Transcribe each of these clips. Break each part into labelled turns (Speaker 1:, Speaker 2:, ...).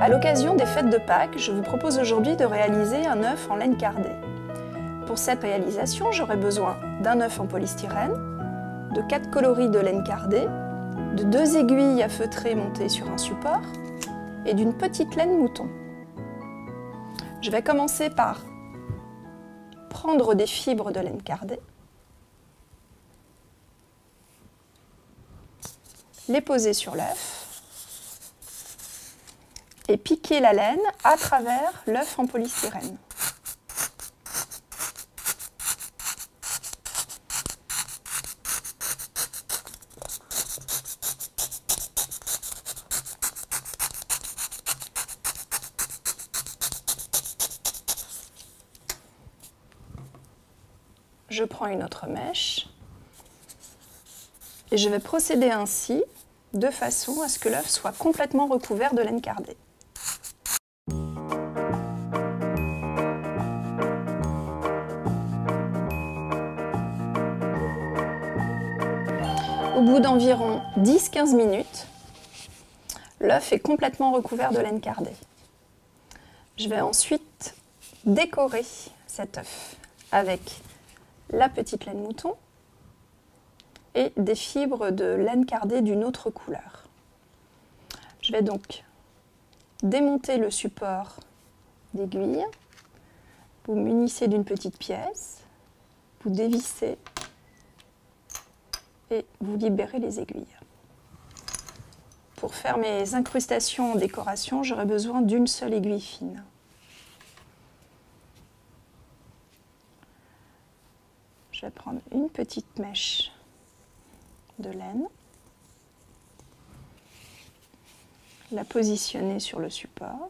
Speaker 1: À l'occasion des fêtes de Pâques, je vous propose aujourd'hui de réaliser un œuf en laine cardée. Pour cette réalisation, j'aurai besoin d'un œuf en polystyrène, de 4 coloris de laine cardée, de 2 aiguilles à feutrer montées sur un support et d'une petite laine mouton. Je vais commencer par prendre des fibres de laine cardée, les poser sur l'œuf et piquer la laine à travers l'œuf en polystyrène. Je prends une autre mèche et je vais procéder ainsi de façon à ce que l'œuf soit complètement recouvert de laine cardée. Au bout d'environ 10-15 minutes, l'œuf est complètement recouvert de laine cardée. Je vais ensuite décorer cet œuf avec la petite laine mouton et des fibres de laine cardée d'une autre couleur. Je vais donc démonter le support d'aiguille, vous munissez d'une petite pièce, vous dévissez et vous libérez les aiguilles. Pour faire mes incrustations en décoration, j'aurai besoin d'une seule aiguille fine. Je vais prendre une petite mèche de laine, la positionner sur le support.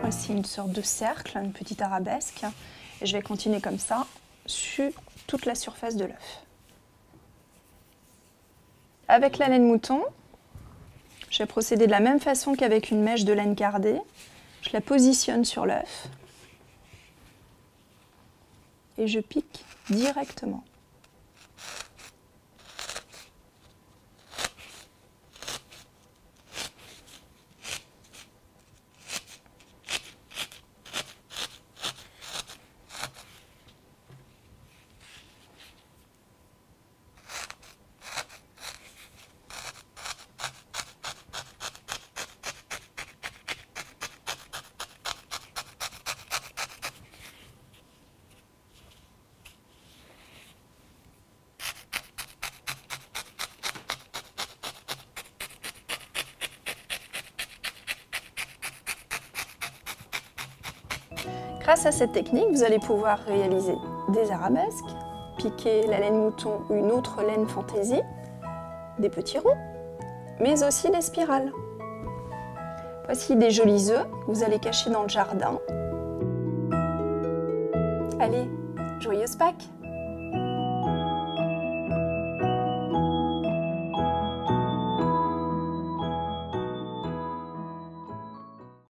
Speaker 1: Voici une sorte de cercle, une petite arabesque, et je vais continuer comme ça sur toute la surface de l'œuf. Avec la laine mouton, je vais procéder de la même façon qu'avec une mèche de laine cardée. Je la positionne sur l'œuf et je pique directement. Grâce à cette technique, vous allez pouvoir réaliser des arabesques, piquer la laine mouton ou une autre laine fantaisie, des petits ronds, mais aussi des spirales. Voici des jolis œufs que vous allez cacher dans le jardin. Allez, joyeuse Pâques!